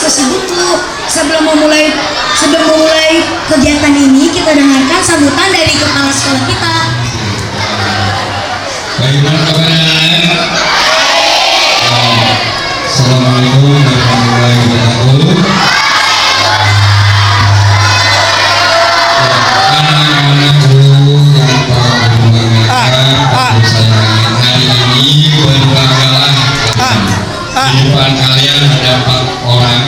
tersebut tuh. Sebelum memulai kegiatan ini, kita dengarkan sambutan dari kepala sekolah kita. Bagaimana kabarnya? Assalamualaikum warahmatullahi wabarakatuh. Anak-anak guru yang telah membanggakan, aku sayang hari ini berbanggalah di depan kalian ada 4 orang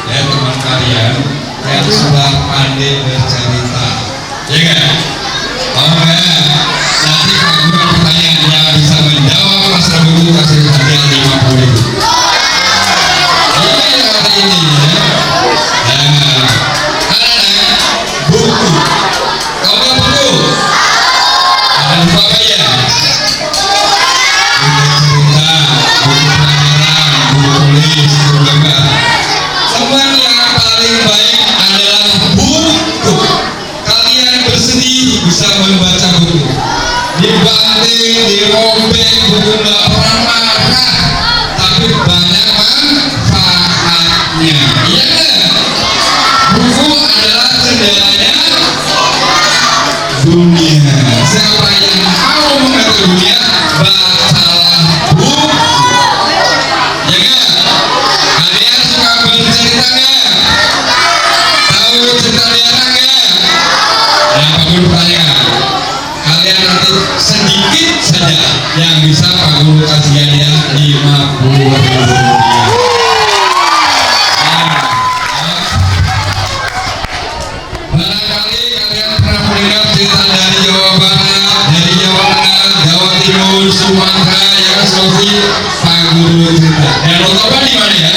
ya, teman kalian yang sudah pandai bercerita, ya kan? Oh enggak, nanti kalau guru pertanyaan yang bisa menjawab masa guru kasih hadiah 50.000. Ini hari ini ya. Nah, anak-anak buku, kau bawa buku? Ada buku apa ya? Buku cerita, buku pelajaran, buku tulis, buku gambar. Teman yang paling baik adalah buku. Kalian bersedih bisa membaca buku. Dibanting, dirobek, buku nggak pernah marah, tapi banyak manfaatnya. Iya kan? Buku adalah jendelanya dunia. Siapa yang mau mengerti dunia, bacalah buku. Ya kan? Kalian suka bercerita nggak? Tahu cerita liar nggak? Yang Pak Guru tanyakan, kalian nanti sedikit saja yang bisa Pak Guru kasih hadiah 50.000. Barangkali kalian pernah mendengar cerita dari Jawa Barat, dari Jawa Tengah, Jawa Timur, Sumatera, ya kan, Sulawesi. Pak Guru cerita. Dan Otoba di mana ya?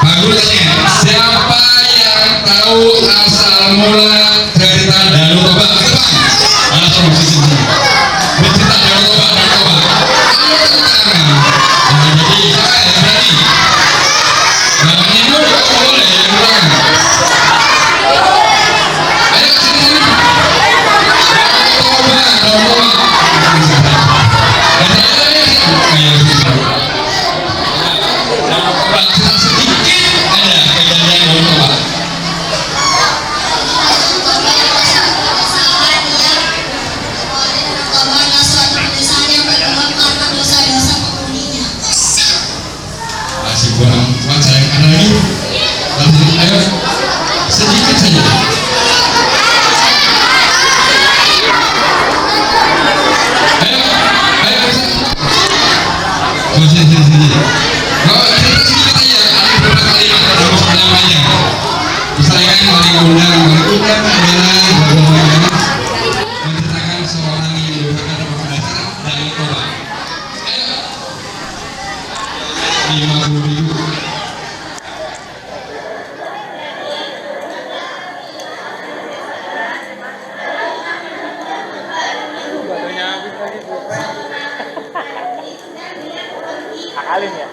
Pak Guru tanya, siapa yang tahu asal mula cerita Danau Toba? Mana tolong sisi sini. Bercerita Danau Toba, Danau Toba. Nah, jadi siapa yang berani? Jangan ini boleh yang belakang. Ayo sini sini. Danau Toba, Danau Toba. Dan ada yang kayak gitu. Danau Toba cerita sedikit ada kejadian Danau Toba. Masih kurang kuat sayang, ada lagi? Lanjut, ayo sedikit saja. Ayo bisa. Oh sini. Oh cerita sedikit aja, ada beberapa kalimat dalam namanya. Misalkan undang adalah bagaimana menceritakan seorang yang merupakan pembelajar dari Toba. Ayo 50.000. Alim ya.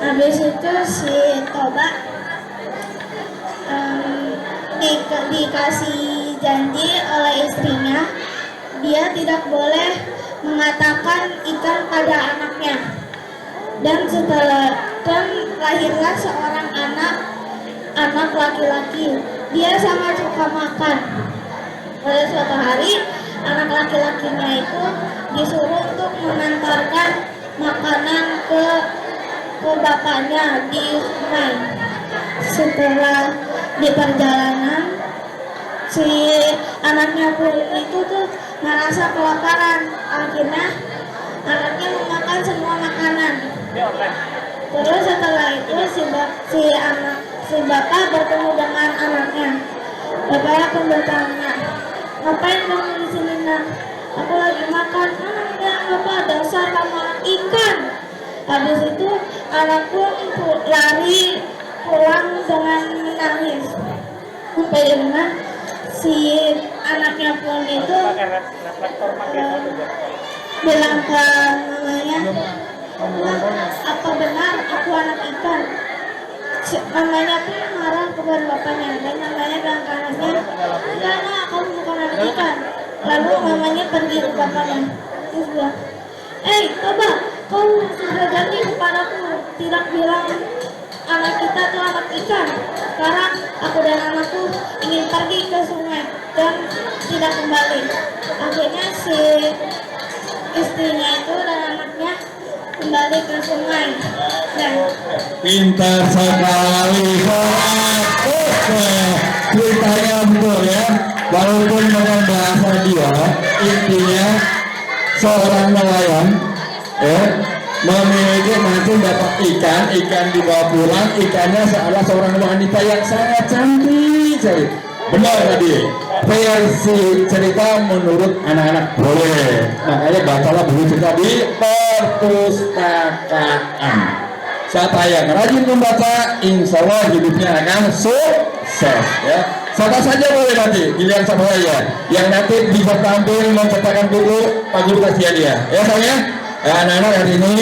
Habis itu si Toba dikasih janji oleh istrinya, dia tidak boleh mengatakan ikan pada anaknya. Dan lahirlah seorang anak laki-laki. Dia sangat suka makan. Pada suatu hari, anak laki-lakinya itu disuruh untuk mengantarkan makanan ke bapaknya di sungai. Setelah di perjalanan si anaknya pun itu tuh merasa kelaparan. Akhirnya anaknya memakan semua makanan. Terus setelah itu si bapak bertemu dengan anaknya. Bapak pun bertanya, ngapain kamu di sini nak? Aku lagi makan. Enggak bapak, dasar kamu anak ikan. Habis itu anak pun lari pulang dengan menangis. Sampai dengan si anaknya pun itu bilang ke mamanya, apa benar aku anak ikan? Mamanya pun marah kepada bapaknya dan mamanya bilang ke anaknya, enggak nak, kamu bukan anak ikan. Lalu mamanya pergi ke bapaknya, terus bilang, bapak, kau sudah janji kepadaku tidak bilang anak kita tuh anak ikan. Sekarang aku dan anakku ingin pergi ke sungai dan tidak kembali. Akhirnya si istrinya itu dan anaknya kembali ke sungai. Dan pintar sekali ceritanya betul ya, walaupun dengan bahasa dia intinya seorang nelayan memiliki masih dapat ikan dibawa pulang, ikannya adalah seorang wanita yang sangat cantik sekali. Benar tadi versi cerita menurut anak-anak boleh, makanya bacalah buku cerita di perpustakaan. Siapa yang rajin membaca, insya Allah hidupnya akan sukses ya. Siapa saja boleh nanti, pilihan siapa saja yang nanti bisa tampil mencetakkan buku, Pak Guru kasih hadiah ya sayangnya. Anak-anak hari ini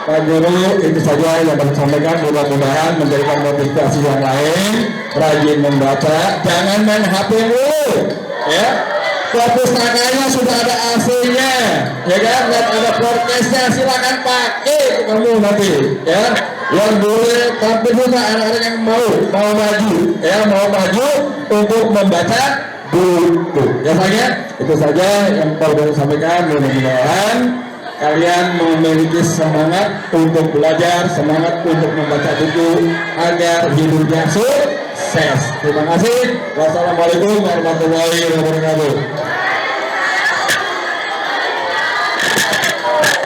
Pak Guru itu saja yang dapat sampaikan, mudah-mudahan menjadikan motivasi yang lain, rajin membaca, jangan main HP dulu ya. Perpustakaannya sudah ada AC-nya ya kan, dan ada podcastnya, silakan pakai kamu nanti ya. Yang boleh tampil juga anak-anak yang mau maju ya, mau maju untuk membaca buku ya sayangnya. Itu saja yang perlu sampaikan, mudah-mudahan kalian memiliki semangat untuk belajar, semangat untuk membaca buku agar hidupnya sukses. Terima kasih. Wassalamualaikum warahmatullahi wabarakatuh.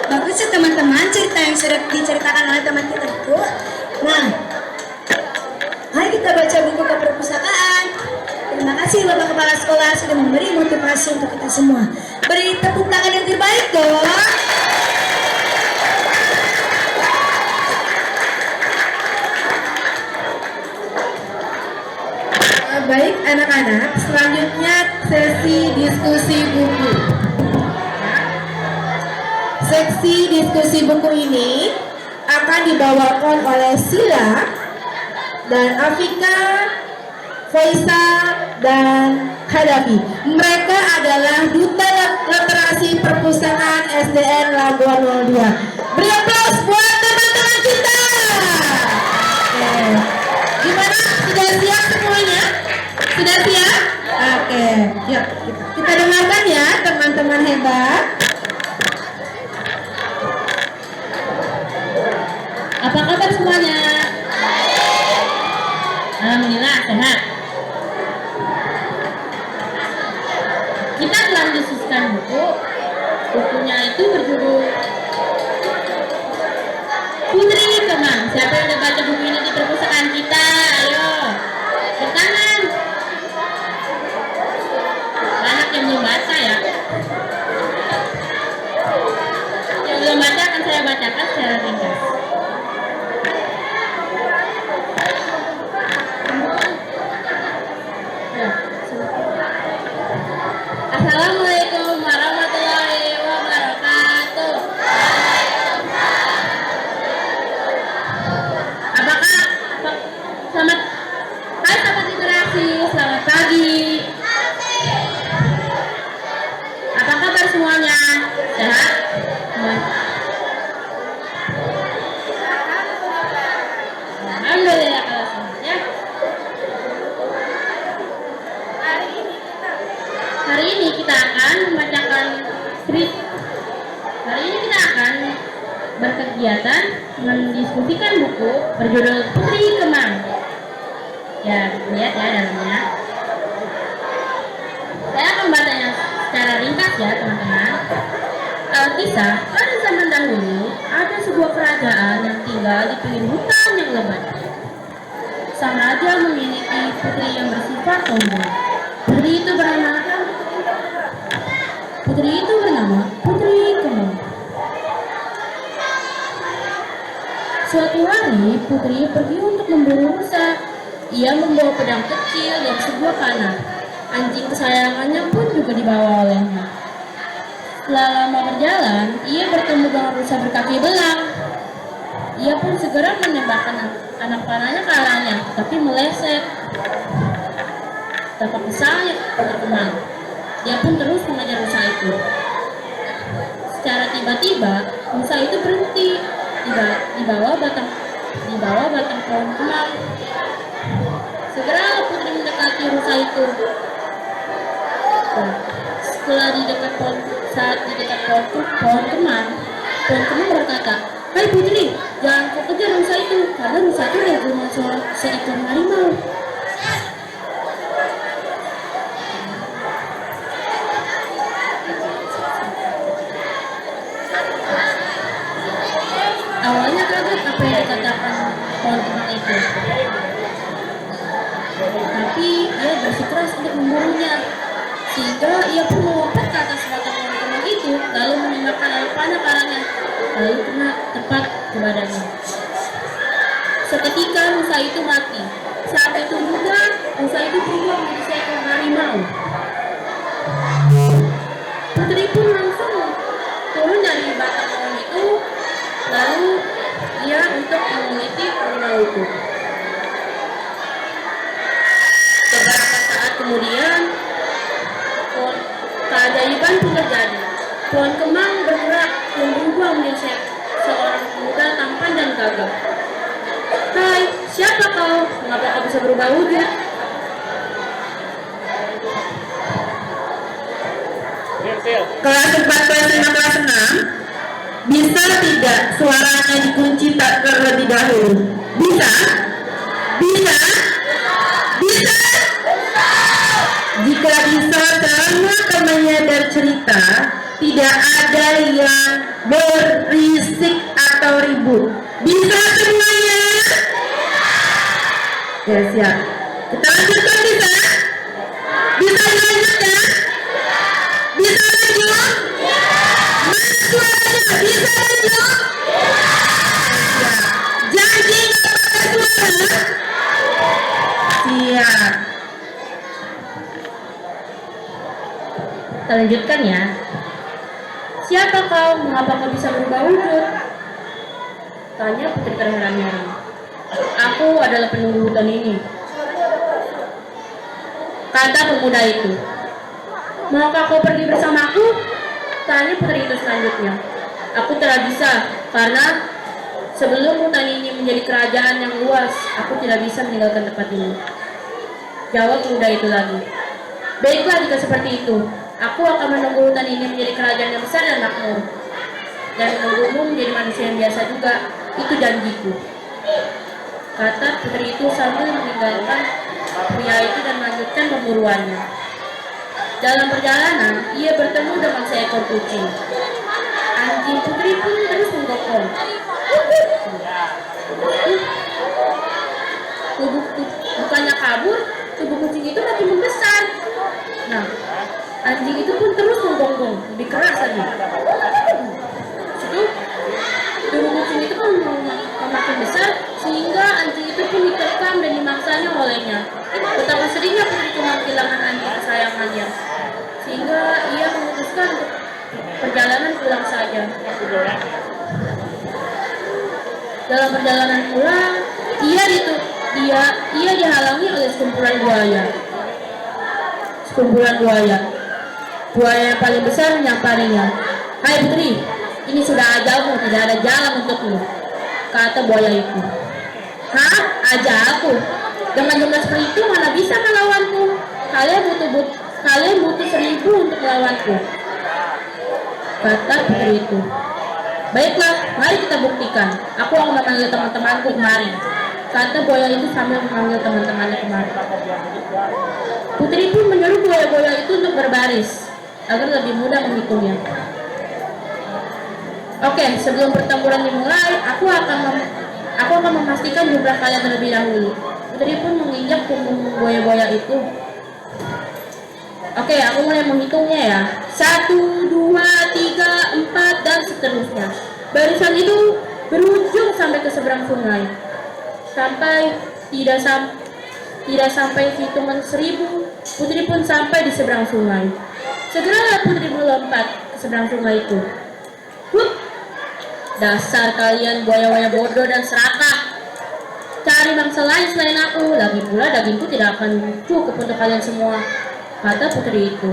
Bagus ya teman-teman cerita yang sudah diceritakan oleh teman kita itu. Nah, mari kita baca buku ke perpustakaan. Terima kasih Bapak Kepala Sekolah sudah memberi motivasi untuk kita semua. Beri tepuk tangan yang terbaik dong. Baik anak-anak, selanjutnya sesi diskusi buku. Seksi diskusi buku ini akan dibawakan oleh Sila dan Afika, Faisal dan Hadapi. Mereka adalah duta literasi perpustakaan SDN Labuan 02. Beri aplaus buat teman-teman kita. Oke. Gimana? Sudah siap semuanya? Sudah siap? Oke. Yuk kita dengarkan ya teman-teman hebat. Apa kabar semuanya? Alhamdulillah sehat. Kita telah disusun buku. Bukunya itu berjudul Putri Kemang. Siapa yang udah baca buku ini di perpustakaan kita? Ayo, bertangan. Banyak yang belum baca ya. Yang belum baca akan saya bacakan secara ringkas. Assalamualaikum warahmatullahi wabarakatuh. Apakah selamat hai sahabat literasi, selamat pagi. Apa kabar semuanya? Sehat? Alhamdulillah kalau sehat ya. Hari ini kita akan membacakan skrip. Hari ini kita akan berkegiatan mendiskusikan buku berjudul Putri Kemang. Ya, lihat ya dalamnya. Saya akan bacanya secara ringkas ya teman-teman. Kisah, pada zaman dahulu ada sebuah kerajaan yang tinggal di pinggir hutan yang lebat. Sang raja memiliki putri yang bersifat tomboy. Putri itu bernama Putri Kemang. Suatu hari, Putri pergi untuk memburu rusa. Ia membawa pedang kecil dan sebuah panah. Anjing kesayangannya pun juga dibawa olehnya. Setelah lama berjalan, ia bertemu dengan rusa berkaki belang. Ia pun segera menembakkan anak panahnya ke arahnya, tapi meleset. Tampak kesalnya Putri Kemang. Dia pun terus mengejar rusa itu. Secara tiba-tiba, rusa itu berhenti di bawah batang pohon kemang. Segera Putri mendekati rusa itu. Saat di dekat pohon kemang berkata, "Hai Putri, jangan kau kejar rusa itu, karena rusa itu adalah rumah seekor harimau." Awalnya kaget apa yang dikatakan pohon kemang itu, tapi ia bersikeras untuk memburunya. Sehingga ia pun melompat ke atas batang pohon kemang itu, lalu menembakkan anak panah ke arahnya, lalu kena tepat ke badannya. Seketika rusa itu mati. Saat itu juga rusa itu berubah menjadi seekor harimau. Putri pun langsung turun dari batang pohon itu, lalu ia untuk meneliti harimau itu. Beberapa saat kemudian, keajaiban pun terjadi. Pohon kemang bergerak dan berubah menjadi seorang pemuda tampan dan gagah. "Hai, siapa kau? Mengapa kau bisa berubah wujud?" Kelas 4, kelas 5, kelas 6. Bisa tidak suaranya dikunci tak terlebih dahulu? Bisa? Bisa? Bisa? Jika bisa, selama temannya bercerita, tidak ada yang berisik atau ribut. Bisa semuanya? Ya, siap. Kita lanjutkan, bisa? Bisa dilanjutkan? Bisa lanjut? Mana suaranya? Bisa lanjut? Ya. Janji nggak pakai suara? Siap. Kita lanjutkan ya. "Siapa kau? Mengapa kau bisa berubah wujud?" tanya Putri terheran-heran. "Aku adalah penunggu hutan ini," kata pemuda itu. "Maukah kau pergi bersamaku?" tanya putri itu selanjutnya. "Aku tidak bisa, karena sebelum hutan ini menjadi kerajaan yang luas, aku tidak bisa meninggalkan tempat ini," jawab pemuda itu lagi. "Baiklah, jika seperti itu, aku akan menunggu hutan ini menjadi kerajaan yang besar dan makmur, dan menunggumu menjadi manusia yang biasa juga. Itu janjiku," kata putri itu sambil meninggalkan pria itu dan melanjutkan pemburuannya. Dalam perjalanan, ia bertemu dengan seekor kucing. Anjing putri pun terus menggokong. Bukannya kabur, tubuh kucing itu makin membesar. Nah, anjing itu pun terus menggonggong, lebih keras lagi. Situ, tubuh kucing itu pun makin besar, sehingga anjing itu pun dikekang dan dimaksanya olehnya. Betapa sedihnya Putri Kemang kehilangan anjing kesayangannya, sehingga ia memutuskan untuk perjalanan pulang saja. Dalam perjalanan pulang, ia dihalangi oleh sekumpulan buaya. Buaya yang paling besar menyampainya. "Hai putri, ini sudah ajalmu, tidak ada jalan untukmu," kata buaya itu. "Hah? Ajalku? Dengan jumlah seperti itu mana bisa melawanku? Kalian butuh 1000 untuk melawanku," kata putri itu. "Baiklah, mari kita buktikan. Aku akan memanggil teman-temanku kemari," kata buaya itu sambil memanggil teman-temannya kemari. Putri pun menyuruh buaya-buaya itu untuk berbaris agar lebih mudah menghitungnya. Oke, sebelum pertempuran dimulai, aku akan memastikan jumlah kalian terlebih dahulu. Putri pun menginjak punggung buaya-buaya itu. Oke, aku mulai menghitungnya ya. 1, 2, 3, 4, dan seterusnya. Barisan itu berujung sampai ke seberang sungai. Tidak sampai hitungan 1000, Putri pun sampai di seberang sungai. Segera Putri melompat ke seberang sungai itu. Hup! Dasar kalian buaya-buaya bodoh dan serakah. Cari bangsa lain selain aku. Lagi pula dagingku tidak akan cukup untuk kalian semua, kata Putri itu.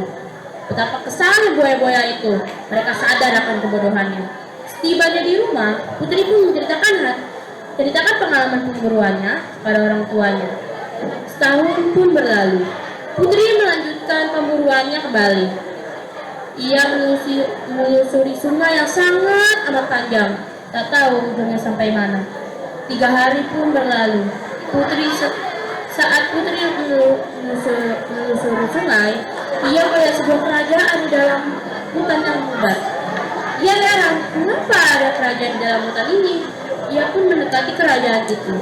Betapa kesalnya buaya-buaya itu. Mereka sadar akan kebodohannya. Setibanya di rumah, Putri pun menceritakan pengalaman pemburuannya pada orang tuanya. Setahun pun berlalu. Putri melanjutkan pemburuannya kembali. Ia menelusuri sungai yang sangat amat panjang. Tak tahu ujungnya sampai mana. 3 hari pun berlalu. Saat Putri menelusuri sungai, ia melihat sebuah kerajaan di dalam hutan yang lebat. Ia heran, mengapa ada kerajaan di dalam hutan ini? Ia pun mendekati kerajaan itu.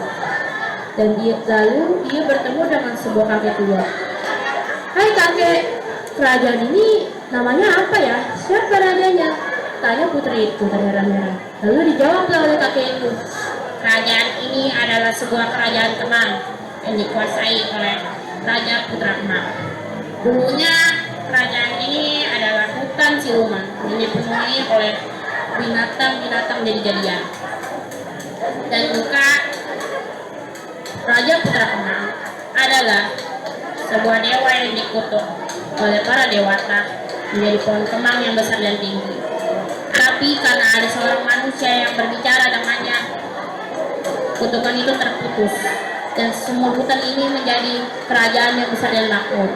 Dan lalu dia bertemu dengan sebuah kakek tua. Hai kakek, kerajaan ini namanya apa ya? Siapa rajanya? Tanya Putri itu terheran-heran. Lalu dijawablah oleh kakek itu. Kerajaan ini adalah sebuah kerajaan Kemang yang dikuasai oleh Raja Putra Kemang. Dulunya kerajaan ini adalah hutan siluman yang dipenuhi oleh binatang-binatang jadi-jadian. Dan juga Raja Putra Kemang adalah sebuah dewa yang dikutuk oleh para dewata menjadi pohon kemang yang besar dan tinggi. Tapi karena ada seorang manusia yang berbicara dengannya, kutukan itu terputus dan semua hutan ini menjadi kerajaan yang besar dan makmur.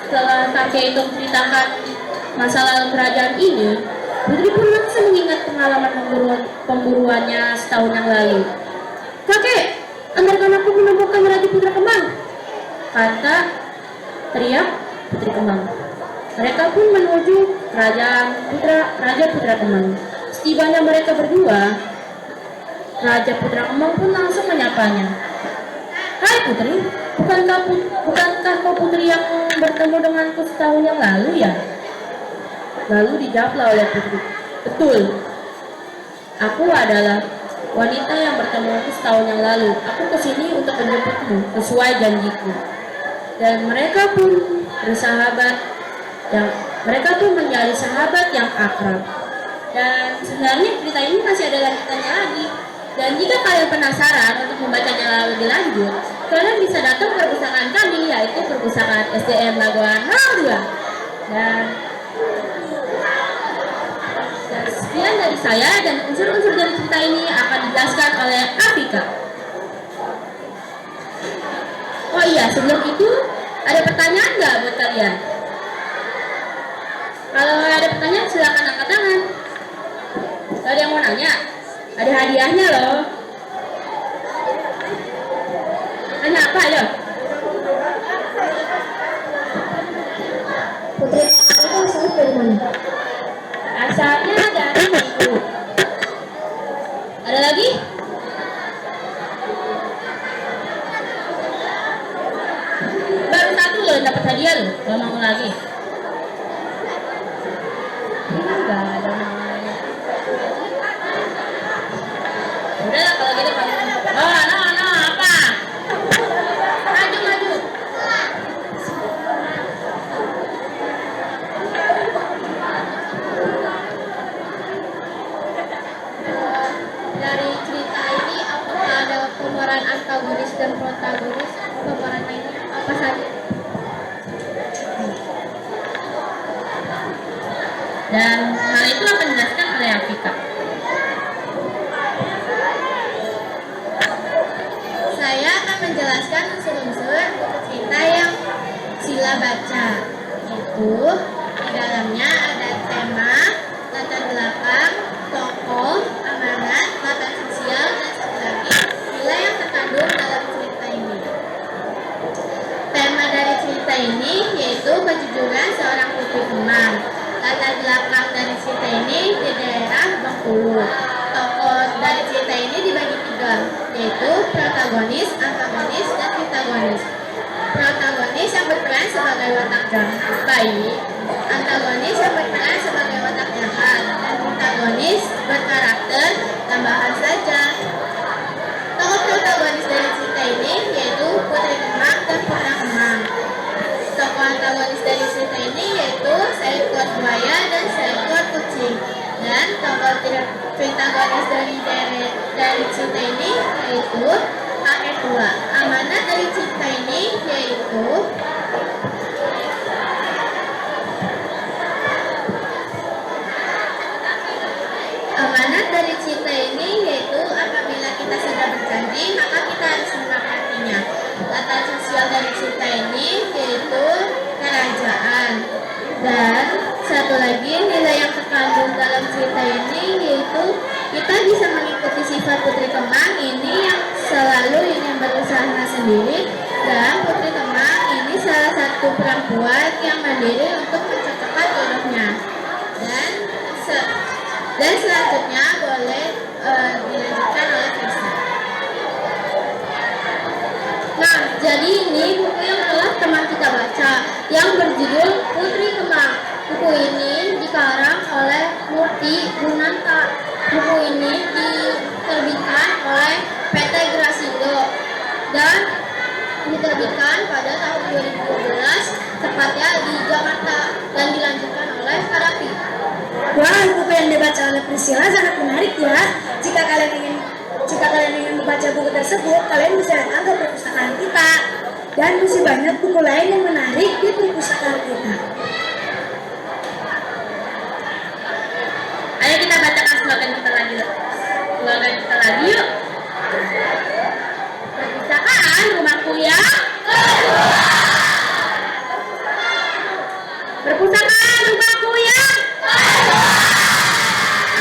Setelah kakek itu menceritakan masa lalu kerajaan ini, Putri pun langsung mengingat pengalaman pemburuannya setahun yang lalu. Kakek, antarkan aku menemukan Raja Putra Kemang, kata teriak Putri Kemang. Mereka pun menuju Raja Putra Kemang. Setibanya mereka berdua, Raja Putra Kemang pun langsung menyapanya. Hai Putri, bukankah kau Putri yang bertemu denganku setahun yang lalu ya? Lalu dijawablah oleh Putri, betul. Aku adalah wanita yang bertemu setahun yang lalu. Aku kesini untuk menjemputmu sesuai janjiku. Dan mereka pun mereka pun menjadi sahabat yang akrab. Dan sebenarnya cerita ini masih ada lanjutannya lagi. Dan jika kalian penasaran untuk membacanya lebih lanjut, kalian bisa datang ke perpustakaan kami, yaitu Perpustakaan SDN Lagoan 02. Dan sekian dari saya, dan unsur-unsur dari cerita ini akan dijelaskan oleh Afika. Oh iya, sebelum itu ada pertanyaan nggak buat kalian? Kalau ada pertanyaan silakan angkat tangan. Kalau ada yang mau nanya, ada hadiahnya loh. Tanya apa ayo? Putri itu asalnya dari mana? Asalnya dari ibu. Ada lagi? Baru satu loh dapat hadiah loh. Gak mau lagi. Enggak ada namanya. Udah lah kalau gitu kamu. Oh no apa? Maju. Dari cerita ini apakah ada pemeran antagonis dan protagonis? Pemeran lainnya apa saja? Dan hal itu akan dijelaskan oleh Afika. Saya akan menjelaskan unsur-unsur buku cerita yang Sila baca. Itu di dalamnya ada tema, latar belakang, tokoh, amanat, latar sosial, dan satu lagi Tokoh dari cerita ini dibagi 3, yaitu protagonis, antagonis, dan antagonis. Protagonis yang berperan sebagai watak baik, antagonis yang berperan sebagai watak jahat, dan protagonis berkarakter tambahan saja. Tokoh protagonis dari cerita ini yaitu Putri Kemang dan Putra Kemang. Tokoh antagonis dari cerita ini yaitu seekor buaya dan seekor kucing. Dan tokoh protagonis dari cerita ini yaitu kakek tua. Amanat dari cerita ini yaitu apabila kita sudah berjanji maka kita harus menepatinya. Tata sosial dari cerita ini yaitu kerajaan. Dan satu lagi nilai yang terkandung dalam cerita ini yaitu kita bisa mengikuti sifat Putri Kemang ini yang selalu ingin berusaha sendiri, dan Putri Kemang ini salah satu perempuan yang mandiri untuk mempercepat jodohnya. Dan selanjutnya boleh dilanjutkan oleh Krishna. Nah, jadi ini buku yang telah teman kita baca yang berjudul Putri Kemang. Buku ini dikarang oleh Murti Gunanta. Buku ini diterbitkan oleh PT Grasindo dan diterbitkan pada tahun 2012 tepatnya di Jakarta dan dilanjutkan oleh Karapi. Wah, buku yang dibaca oleh Priscilla sangat menarik ya. Jika kalian ingin membaca buku tersebut, kalian bisa datang ke perpustakaan kita. Dan masih banyak buku lain yang menarik di perpustakaan kita. Ayo kita bacakan slogan kita lagi yuk. Perpustakaan rumahku ya. Perpustakaan rumahku ya.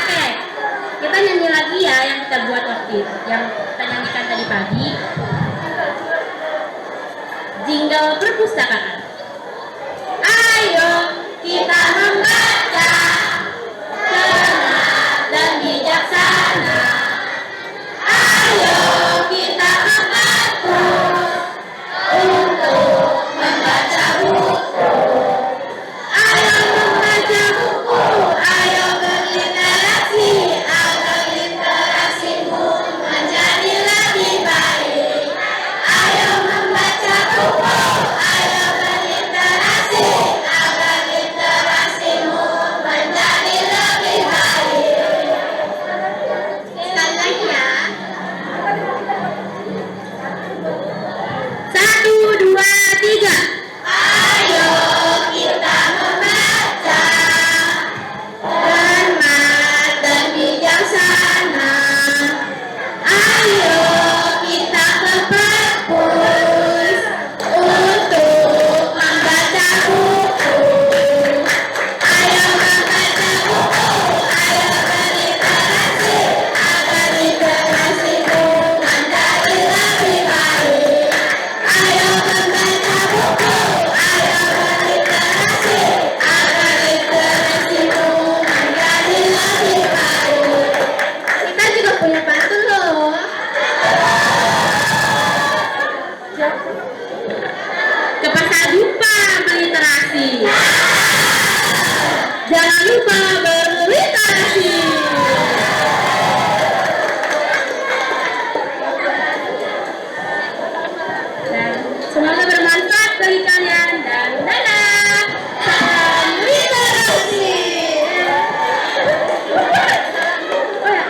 Oke, kita nyanyi lagi ya yang kita buat waktu itu, yang kita nyanyikan tadi pagi. Jingle perpustakaan. Ayo kita membaca cermat dan bijaksana. Ayo kita membantu untuk membaca buku. Ayo membaca buku, ayo berliterasi agar literasimu menjadi lebih baik. Ayo membaca buku, ayo berliterasi agar literasimu menjadi lebih baik. Sekali lagi ya. 1, 2, 3. Ayo kita membaca cermat dan bijaksana. Ayo kita ke perpus untuk membaca buku. Ayo membaca buku, ayo berliterasi agar literasimu menjadi lebih baik. Ayo membaca buku, ayo berliterasi agar literasimu menjadi lebih baik. Kita juga punya pantun loh. Ke pasar lupa berliterasi. Jangan lupa berliterasi. Dan semoga bermanfaat bagi kalian dan dadah. Salam literasi. Oh ya.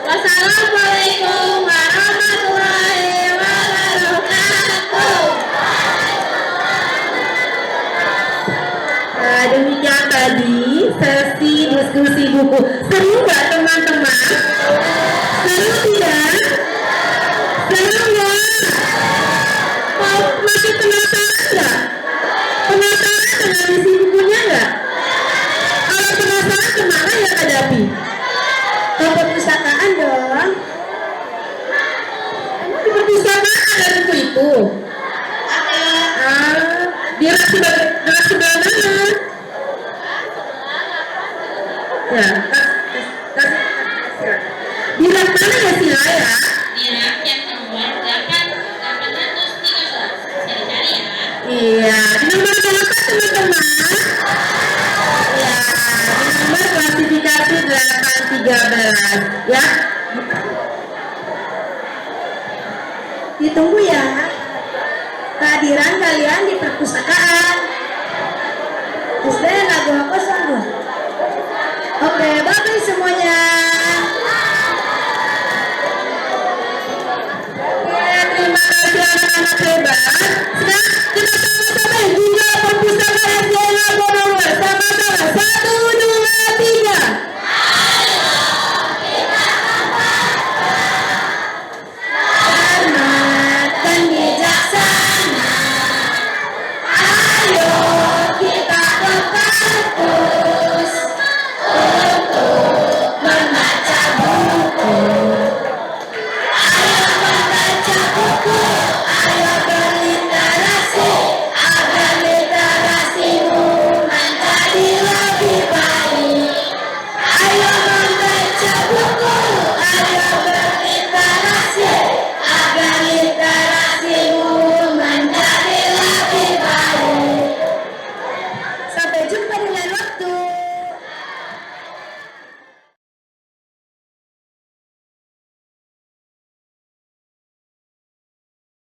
Wassalamualaikum warahmatullahi wabarakatuh. Nah, demikian tadi sesi diskusi buku. Seru nggak teman-teman? Seru tidak? Seru ya? Masih penasaran nggak? Penasaran dengan isi bukunya nggak? Kalau penasaran kemana ya Kak Dapi? Ke perpustakaan dong. Emang di perpustakaan ada buku itu? Di rak sebelah mana? Ya, di rak mana ya si Laila? Di rak yang nomor 813. Bisa dicari ya. Iya, di nomor berapa teman-teman? Ya, di nomor klasifikasi 813 ya. Ditunggu ya kehadiran kalian di perpustakaan. SD lagu kosong. Oke, bye semuanya.